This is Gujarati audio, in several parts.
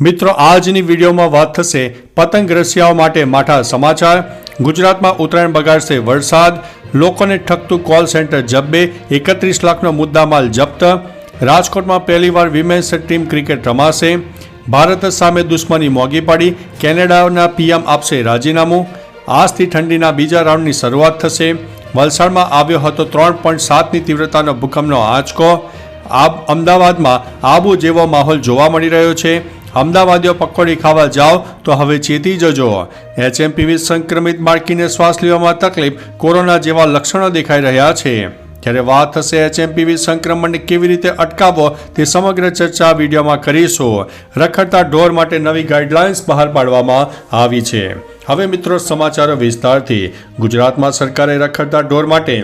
મિત્રો આજની વિડીયોમાં વાત થશે પતંગ રસિયાઓ માટે માઠા સમાચાર। ગુજરાતમાં ઉત્તરાયણ બગાડશે વરસાદ, લોકોને ઠગતું કોલ સેન્ટર જબ્બે, 31 લાખનો મુદ્દામાલ જપ્ત। રાજકોટમાં પહેલીવાર વિમેન્સ ટીમ ક્રિકેટ રમાશે। ભારત સામે દુશ્મની મોંઘી પડી, કેનેડાના પીએમ આપશે રાજીનામું। આજથી ઠંડીના બીજા રાઉન્ડની શરૂઆત થશે। વલસાડમાં આવ્યો હતો 3.7ની તીવ્રતાનો ભૂકંપનો આંચકો। અમદાવાદમાં આબુ જેવો માહોલ જોવા મળી રહ્યો છે। અમદાવાદીઓ પકોડી ખાવા જાઓ તો હવે ચેતી જજો। HMPV સંક્રમિત બાળકીને શ્વાસ લેવામાં તકલીફ, કોરોના જેવા લક્ષણો દેખાઈ રહ્યા છે। ત્યારે વાત થશે HMPV સંક્રમણને કેવી રીતે અટકાવવો તે સમગ્ર ચર્ચા વિડીયોમાં કરીશું। રખડતા ઢોર માટે નવી ગાઈડલાઇન્સ બહાર પાડવામાં આવી છે। હવે મિત્રો સમાચારો વિસ્તારથી। ગુજરાતમાં સરકારે રખડતા ઢોર માટે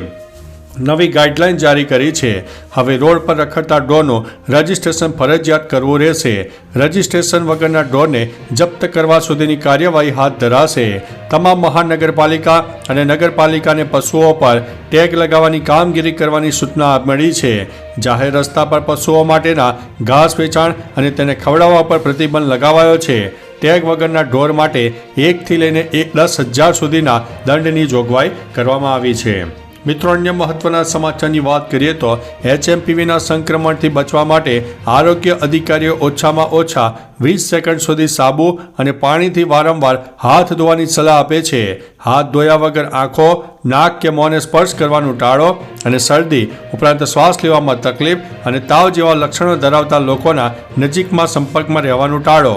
નવી ગાઈડલાઇન જારી કરી છે। હવે રોડ પર રખડતા ઢોરનું રજીસ્ટ્રેશન ફરજિયાત કરવું રહેશે। રજીસ્ટ્રેશન વગરના ઢોરને જપ્ત કરવા સુધીની કાર્યવાહી હાથ ધરાશે। તમામ મહાનગરપાલિકા અને નગરપાલિકાને પશુઓ પર ટેગ લગાવવાની કામગીરી કરવાની સૂચના મળી છે। જાહેર રસ્તા પર પશુઓ માટેના ઘાસ વેચાણ અને તેને ખવડાવવા પર પ્રતિબંધ લગાવાયો છે। ટેગ વગરના ઢોર માટે 1થી લઈને 10,000 સુધીના દંડની જોગવાઈ કરવામાં આવી છે। મિત્રો અન્ય મહત્વના સમાચારની વાત કરીએ તો HMPVના સંક્રમણથી બચવા માટે આરોગ્ય અધિકારીઓ ઓછામાં ઓછા 20 સેકન્ડ સુધી સાબુ અને પાણીથી વારંવાર હાથ ધોવાની સલાહ આપે છે। હાથ ધોયા વગર આંખો, નાક કે મોંને સ્પર્શ કરવાનું ટાળો અને શરદી ઉપરાંત શ્વાસ લેવામાં તકલીફ અને તાવ જેવા લક્ષણો ધરાવતા લોકોના નજીકમાં સંપર્કમાં રહેવાનું ટાળો।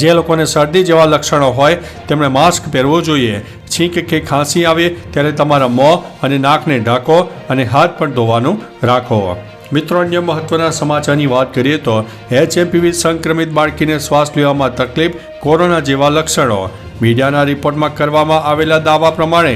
જે લોકોને શરદી જેવા લક્ષણો હોય તેમણે માસ્ક પહેરવું જોઈએ। છીંક કે ખાંસી આવે ત્યારે તમારા મોં અને નાકને ઢાંકો અને હાથ પણ ધોવાનું રાખો। મિત્રો અન્ય મહત્વના સમાચારની વાત કરીએ તો HMPV સંક્રમિત બાળકીને શ્વાસ લેવામાં તકલીફ, કોરોના જેવા લક્ષણો। મીડિયાના રિપોર્ટમાં કરવામાં આવેલા દાવા પ્રમાણે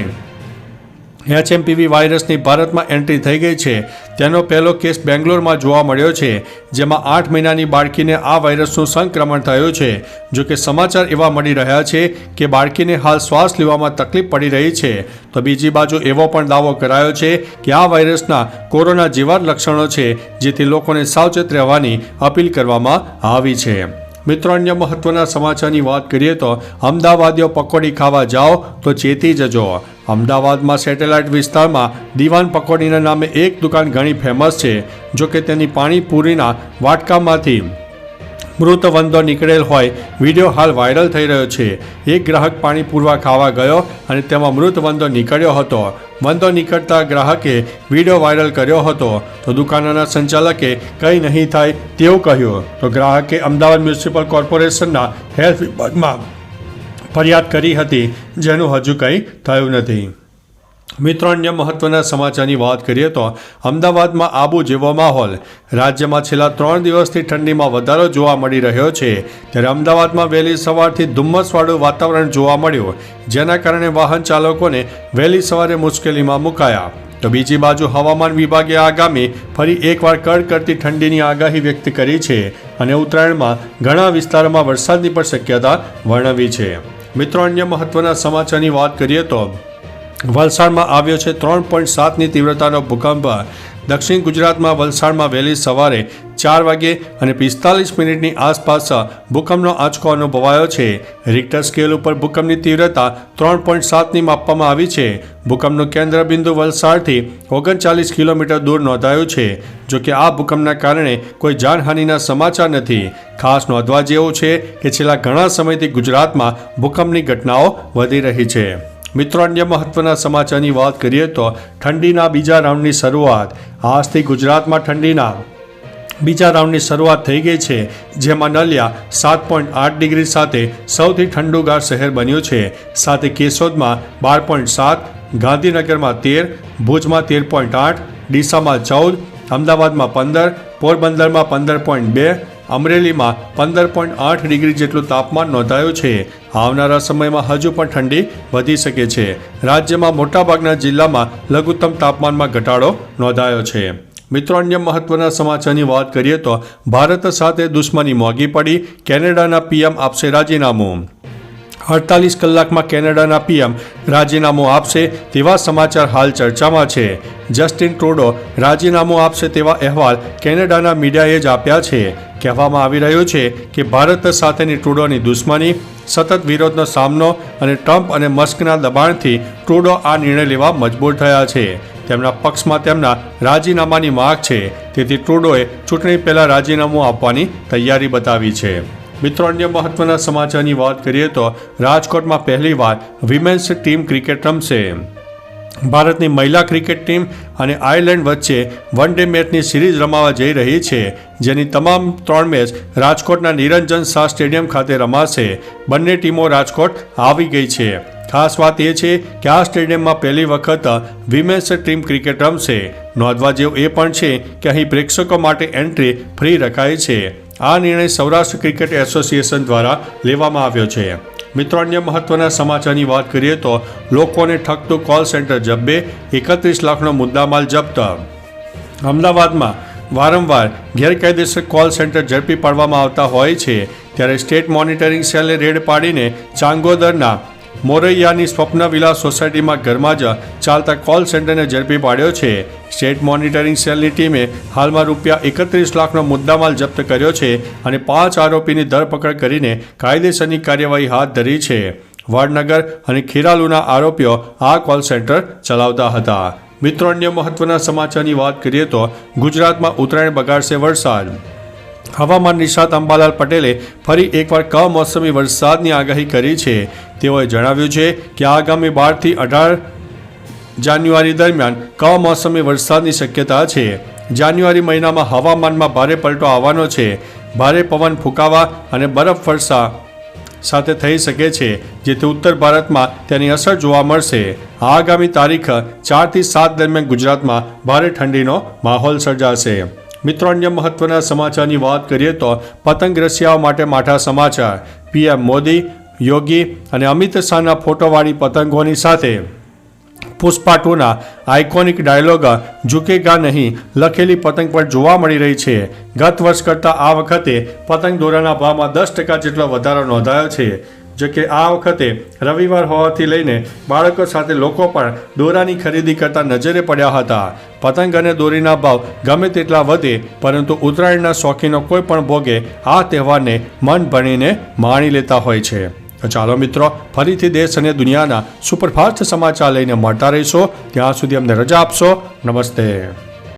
HMPV વાયરસની ભારતમાં એન્ટ્રી થઈ ગઈ છે। તેનો પહેલો કેસ બેંગ્લોરમાં જોવા મળ્યો છે, જેમાં 8 મહિનાની બાળકીને આ વાયરસનું સંક્રમણ થયું છે। જો કે સમાચાર એવા મળી રહ્યા છે કે બાળકીને હાલ શ્વાસ લેવામાં તકલીફ પડી રહી છે, તો બીજી બાજુ એવો પણ દાવો કરાયો છે કે આ વાયરસના કોરોના જેવા લક્ષણો છે, જેથી લોકોને સાવચેત રહેવાની અપીલ કરવામાં આવી છે। મિત્રો અન્ય મહત્વના સમાચારની વાત કરીએ તો અમદાવાદીઓ પકોડી ખાવા જાઓ તો ચેતી જજો। અમદાવાદમાં સેટેલાઇટ વિસ્તારમાં દીવાન પકોડીના નામે એક દુકાન ઘણી ફેમસ છે। જો કે તેની પાણીપુરીના વાટકામાંથી મૃત વંદો નીકળેલ હોય વિડીયો હાલ વાયરલ થઈ રહ્યો છે। એક ગ્રાહક પાણી પૂરવા ખાવા ગયો અને તેમાં મૃત વંદો નીકળ્યો હતો। વંદો નીકળતા ગ્રાહકે વિડીયો વાયરલ કર્યો હતો, તો દુકાનના સંચાલકે કંઈ નહીં થાય તેવું કહ્યું, તો ગ્રાહકે અમદાવાદ મ્યુનિસિપલ કોર્પોરેશનના હેલ્થ વિભાગમાં ફરિયાદ કરી હતી, જેનું હજુ કંઈ થયું નથી। મિત્રો અન્ય મહત્વના સમાચારની વાત કરીએ તો અમદાવાદમાં આબુ જેવો માહોલ। રાજ્યમાં છેલ્લા 3 દિવસથી ઠંડીમાં વધારો જોવા મળી રહ્યો છે। ત્યારે અમદાવાદમાં વહેલી સવારથી ધુમ્મસવાળું વાતાવરણ જોવા મળ્યું, જેના કારણે વાહન ચાલકોને વહેલી સવારે મુશ્કેલીમાં મુકાયા। તો બીજી બાજુ હવામાન વિભાગે આગામી ફરી એકવાર કડકડતી ઠંડીની આગાહી વ્યક્ત કરી છે અને ઉત્તરાયણમાં ઘણા વિસ્તારોમાં વરસાદની પણ શક્યતા વર્ણવી છે। મિત્રો અન્ય મહત્વના સમાચારની વાત કરીએ તો વલસાડમાં આવ્યો છે 3.7ની તીવ્રતાનો ભૂકંપ। દક્ષિણ ગુજરાતમાં વલસાડમાં વહેલી સવારે 4 વાગે અને 45 મિનિટની આસપાસ ભૂકંપનો આંચકો અનુભવાયો છે। રિક્ટર સ્કેલ ઉપર ભૂકંપની તીવ્રતા 3.7ની માપવામાં આવી છે। ભૂકંપનું કેન્દ્ર બિંદુ વલસાડથી 39 કિલોમીટર દૂર નોંધાયું છે। જો કે આ ભૂકંપના કારણે કોઈ જાનહાનિના સમાચાર નથી। ખાસ નોંધવા જેવું છે કે છેલ્લા ઘણા સમયથી ગુજરાતમાં ભૂકંપની ઘટનાઓ વધી રહી છે। મિત્રો અન્ય મહત્વના સમાચારની વાત કરીએ તો ઠંડીના બીજા રાઉન્ડની શરૂઆત। આજથી ગુજરાતમાં ઠંડીના બીજા રાઉન્ડની શરૂઆત થઈ ગઈ છે, જેમાં નલિયા 7.8 ડિગ્રી સાથે સૌથી ઠંડુગાર શહેર બન્યું છે। સાથે કેશોદમાં 12.7, ગાંધીનગરમાં 13, ભુજમાં 13.8, ડીસામાં 14, અમદાવાદમાં 15, પોરબંદરમાં 15.2, અમરેલીમાં 15.8 ડિગ્રી જેટલું તાપમાન નોંધાયું છે। આવનારા સમયમાં હજુ પણ ઠંડી વધી શકે છે। રાજ્યમાં મોટાભાગના જિલ્લામાં લઘુત્તમ તાપમાનમાં ઘટાડો નોંધાયો છે। મિત્રો અન્ય મહત્વના સમાચારની વાત કરીએ તો ભારત સાથે દુશ્મની મોંઘી પડી, કેનેડાના પીએમ આપશે રાજીનામું। 48 કલાકમાં કેનેડાના પીએમ રાજીનામું આપશે તેવા સમાચાર હાલ ચર્ચામાં છે. જસ્ટિન ટ્રુડો રાજીનામું આપશે તેવા અહેવાલ કેનેડાના મીડિયાએ જ આપ્યા છે. કહેવામાં આવી રહ્યું છે કે ભારત સાથેની ટ્રુડોની દુશ્મની, સતત વિરોધનો સામનો અને ટ્રમ્પ અને મસ્કના દબાણથી ટ્રુડો આ નિર્ણય લેવા મજબૂર થયા છે. તેમના પક્ષમાં તેમના રાજીનામાની માંગ છે, તેથી ટ્રુડોએ ચૂંટણી પહેલાં રાજીનામું આપવાની તૈયારી બતાવી છે. મિત્રો, અન્ય મહત્વના સમાચારની વાત કરીએ તો રાજકોટમાં પહેલીવાર વિમેન્સ ટીમ ક્રિકેટ રમશે. ભારતની મહિલા ક્રિકેટ ટીમ અને આયર્લેન્ડ વચ્ચે વન ડે મેચની સિરીઝ રમાવા જઈ રહી છે, જેની તમામ 3 મેચ રાજકોટના નિરંજન શાહ સ્ટેડિયમ ખાતે રમાશે. બંને ટીમો રાજકોટ આવી ગઈ છે. ખાસ વાત એ છે કે આ સ્ટેડિયમમાં પહેલી વખત વિમેન્સ ટીમ ક્રિકેટ રમશે. નોંધવા જેવું એ પણ છે કે અહીં પ્રેક્ષકો માટે એન્ટ્રી ફ્રી રખાઈ છે. આ નિર્ણય સૌરાષ્ટ્ર ક્રિકેટ એસોસિએશન દ્વારા લેવામાં આવ્યો છે. મિત્રો, અન્ય મહત્વના સમાચારની વાત કરીએ તો લોકોને ઠગતું કોલ સેન્ટર જબ્બે, 31 લાખનો મુદ્દામાલ જપ્ત. અમદાવાદમાં વારંવાર ગેરકાયદેસર કોલ સેન્ટર ઝડપી પાડવામાં આવતા હોય છે, ત્યારે સ્ટેટ મોનિટરિંગ સેલે રેડ પાડીને ચાંગોદરના મોરૈયાની સ્વપ્ન વિલાસ સોસાયટીમાં ઘરમાં જ ચાલતા કોલ સેન્ટરને ઝડપી પાડ્યો છે. સ્ટેટ મોનિટરિંગ સેલની ટીમે હાલમાં રૂપિયા 31 લાખનો મુદ્દામાલ જપ્ત કર્યો છે અને 5 આરોપીની ધરપકડ કરીને કાયદેસરની કાર્યવાહી હાથ ધરી છે. વડનગર અને ખેરાલુના આરોપીઓ આ કોલ સેન્ટર ચલાવતા હતા. મિત્રો, અન્ય મહત્વના સમાચારની વાત કરીએ તો ગુજરાતમાં ઉત્તરાયણ બગાડશે વરસાદ. હવામાન નિષ્ણાત અંબાલાલ પટેલે ફરી એકવાર કમોસમી વરસાદની આગાહી કરી છે. તેઓએ જણાવ્યું છે કે આગામી 12 થી 18 જાન્યુઆરી દરમિયાન કમોસમી વરસાદની શક્યતા છે. જાન્યુઆરી મહિનામાં હવામાનમાં ભારે પલટો આવવાનો છે. ભારે પવન ફૂંકાવા અને બરફવર્ષા સાથે થઈ શકે છે, જેથી ઉત્તર ભારતમાં તેની અસર જોવા મળશે. આગામી તારીખ 4 થી 7 દરમિયાન ગુજરાતમાં ભારે ઠંડીનો માહોલ સર્જાશે. મિત્રો, અન્ય મહત્વના સમાચારની વાત કરીએ તો પતંગ રસિયાઓ માટે માઠા સમાચાર. પીએમ મોદી, યોગી અને અમિત શાહના ફોટોવાળી પતંગોની સાથે પુષ્પા 2ના આઇકોનિક ડાયલોગ ઝુકેગા નહીં લખેલી પતંગ પણ જોવા મળી રહી છે. ગત વર્ષ કરતાં આ વખતે પતંગ દોરાના ભાવમાં 10% જેટલો વધારો નોંધાયો છે. જો કે આ વખતે રવિવાર હોવાથી લઈને બાળકો સાથે લોકો પણ દોરાની ખરીદી કરતા નજરે પડ્યા હતા. પતંગ અને દોરીના ભાવ ગમે તેટલા વધે, પરંતુ ઉત્તરાયણના શોખીનો કોઈ પણ ભોગે આ તહેવારને મન ભણીને માણી લેતા હોય છે. તો ચાલો મિત્રો, ફરીથી દેશ અને દુનિયાના સુપરફાસ્ટ સમાચાર લઈને મળતા રહીશો. ત્યાં સુધી અમને રજા આપશો. નમસ્તે.